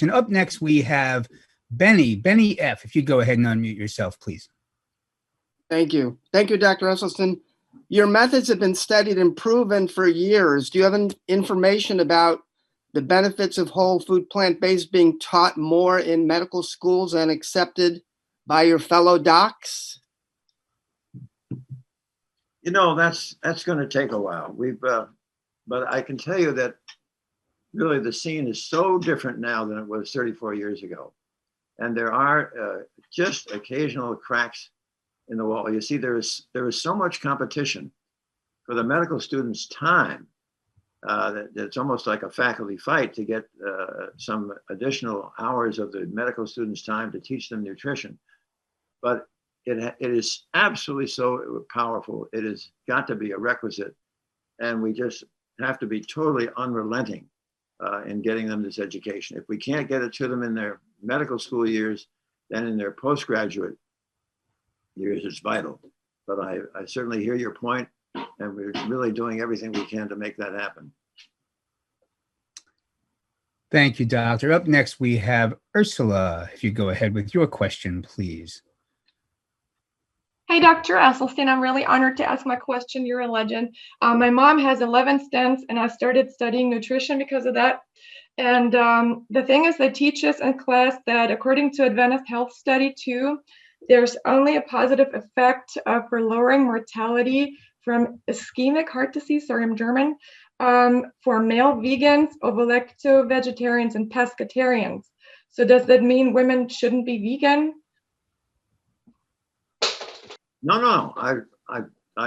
And up next, we have Benny F. If you go ahead and unmute yourself, please. Thank you. Thank you, Dr. Esselstyn. Your methods have been studied and proven for years. Do you have information about the benefits of whole food plant-based being taught more in medical schools and accepted by your fellow docs? You know, that's going to take a while. But I can tell you that really the scene is so different now than it was 34 years ago. And there are just occasional cracks in the wall. You see, there is so much competition for the medical students' time that it's almost like a faculty fight to get some additional hours of the medical students' time to teach them nutrition. But it is absolutely so powerful. It has got to be a requisite, and we just have to be totally unrelenting in getting them this education. If we can't get it to them in their medical school years, then in their postgraduate years, it's vital. But I certainly hear your point, and we're really doing everything we can to make that happen. Thank you, Doctor. Up next, we have Ursula. If you go ahead with your question, please. Hey, Dr. Esselstyn, I'm really honored to ask my question. You're a legend. My mom has 11 stents, and I started studying nutrition because of that. And the thing is, they teach us in class that according to Advanced Health Study 2, there's only a positive effect for lowering mortality from ischemic heart disease, sorry, I'm German, for male vegans, ovo-lacto-vegetarians, and pescatarians. So does that mean women shouldn't be vegan? No, I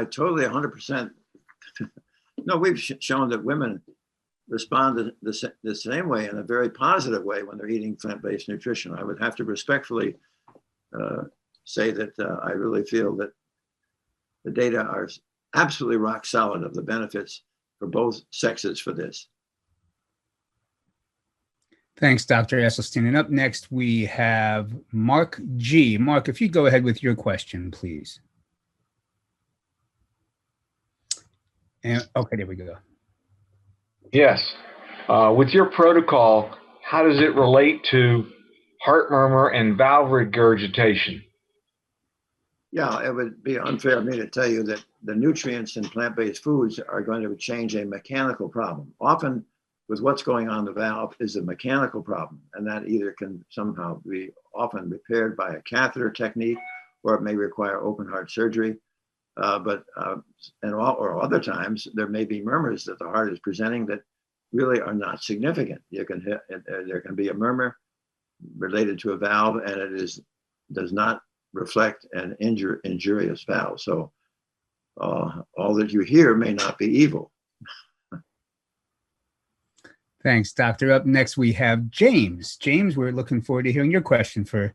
totally 100%. No, we've shown that women respond the same way, in a very positive way, when they're eating plant-based nutrition. I would have to respectfully say that I really feel that the data are absolutely rock solid of the benefits for both sexes for this. Thanks, Dr. Esselstyn. And up next, we have Mark G. Mark, if you go ahead with your question, please. And okay, there we go. Yes. With your protocol, how does it relate to heart murmur and valve regurgitation? Yeah, it would be unfair of me to tell you that the nutrients in plant-based foods are going to change a mechanical problem. Often with what's going on in the valve is a mechanical problem, and that either can somehow be often repaired by a catheter technique, or it may require open heart surgery. Or other times there may be murmurs that the heart is presenting that really are not significant. There can be a murmur related to a valve, and it does not reflect an injurious valve. So all that you hear may not be evil. Thanks, Doctor. Up next, we have James. James, we're looking forward to hearing your question for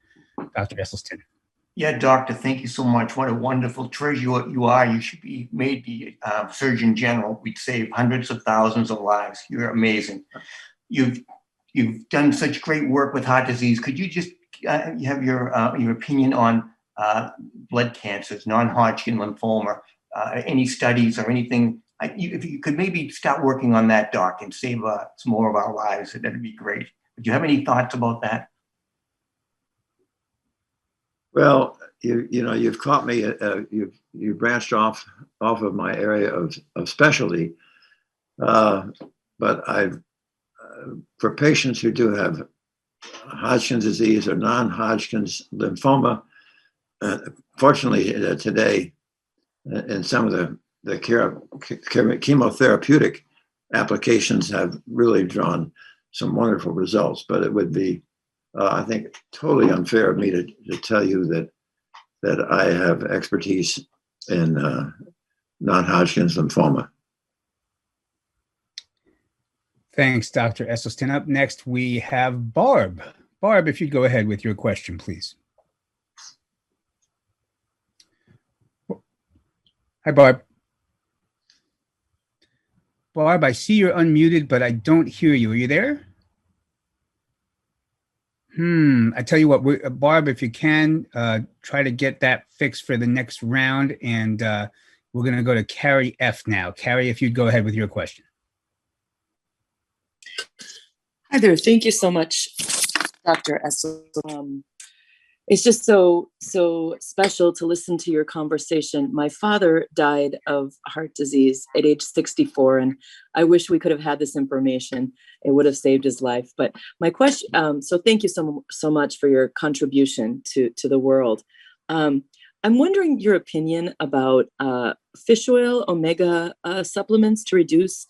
Dr. Esselstyn. Yeah, doctor, thank you so much. What a wonderful treasure you are. You should be made the Surgeon General. We'd save hundreds of thousands of lives. You're amazing. You've done such great work with heart disease. Could you just have your opinion on blood cancers, non-Hodgkin lymphoma, any studies or anything? If you could maybe start working on that, doc, and save some more of our lives, that'd be great. Do you have any thoughts about that? Well, you've caught me. You branched off of my area of specialty, but for patients who do have Hodgkin's disease or non-Hodgkin's lymphoma, fortunately today, in some of the chemotherapeutic applications have really drawn some wonderful results. But it would be, I think, totally unfair of me to tell you that I have expertise in non-Hodgkin's lymphoma. Thanks, Dr. Esselstyn. Up next, we have Barb. Barb, if you'd go ahead with your question, please. Hi, Barb. Barb, I see you're unmuted, but I don't hear you. Are you there? I tell you what, Barb, if you can, try to get that fixed for the next round, and we're going to go to Carrie F now. Carrie, if you'd go ahead with your question. Hi there. Thank you so much. Dr. Esselstyn. It's just so special to listen to your conversation. My father died of heart disease at age 64, and I wish we could have had this information. It would have saved his life. But my question, so thank you so much for your contribution to the world. I'm wondering your opinion about fish oil, omega supplements to reduce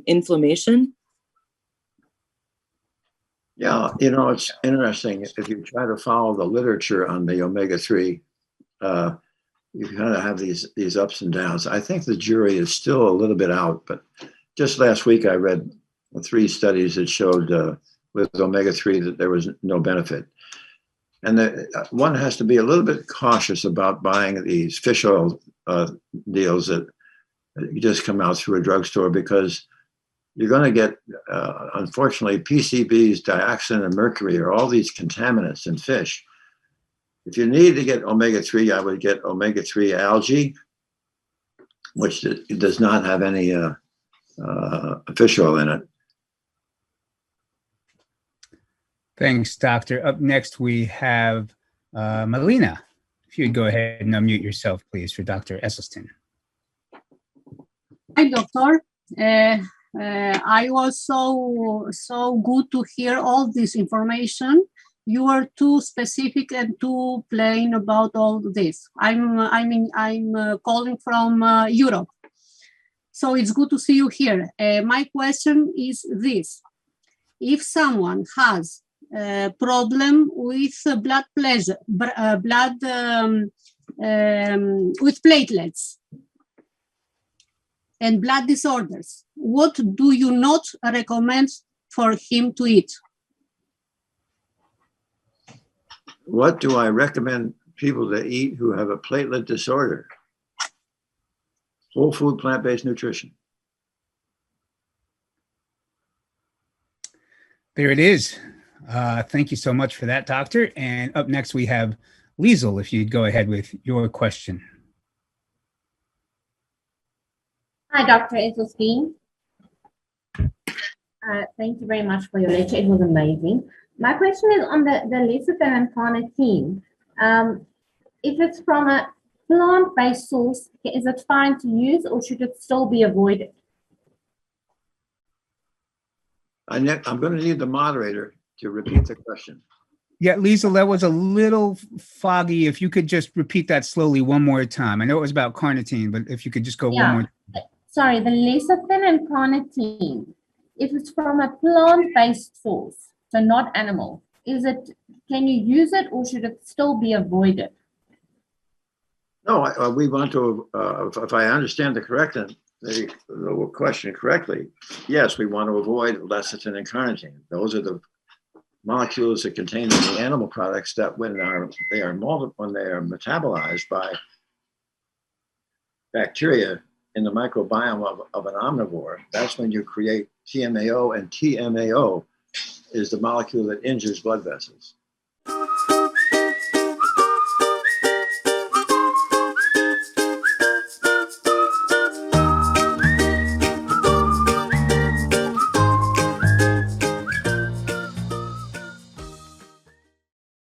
inflammation. Yeah, you know, it's interesting. If you try to follow the literature on the omega-3, you kind of have these ups and downs. I think the jury is still a little bit out, but just last week I read 3 studies that showed with omega-3 that there was no benefit. And one has to be a little bit cautious about buying these fish oil deals that you just come out through a drugstore, because you're going to get, unfortunately, PCBs, dioxin, and mercury are all these contaminants in fish. If you need to get omega-3, I would get omega-3 algae, which does not have any fish oil in it. Thanks, Doctor. Up next, we have Melina. If you'd go ahead and unmute yourself, please, for Dr. Esselstyn. Hi, Doctor. I was so good to hear all this information. You were too specific and too plain about all this. I'm calling from Europe, so it's good to see you here. My question is this: if someone has a problem with blood pressure, with platelets and blood disorders, what do you not recommend for him to eat? What do I recommend people to eat who have a platelet disorder? Whole food, plant-based nutrition. There it is. Thank you so much for that, Doctor. And up next, we have Liesel, if you'd go ahead with your question. Hi, Dr. Esselstyn. Thank you very much for your lecture. It was amazing. My question is on the lecithin and carnitine. If it's from a plant-based source, is it fine to use, or should it still be avoided? I'm going to need the moderator to repeat the question. Yeah, Liesel, that was a little foggy. If you could just repeat that slowly one more time. I know it was about carnitine, but if you could just go one more time. Sorry, the lecithin and carnitine, if it's from a plant-based source, so not animal, can you use it, or should it still be avoided? No, we want to, if I understand the question correctly, yes, we want to avoid lecithin and carnitine. Those are the molecules that contain in the animal products that when they are metabolized by bacteria in the microbiome of an omnivore, that's when you create TMAO, and TMAO is the molecule that injures blood vessels.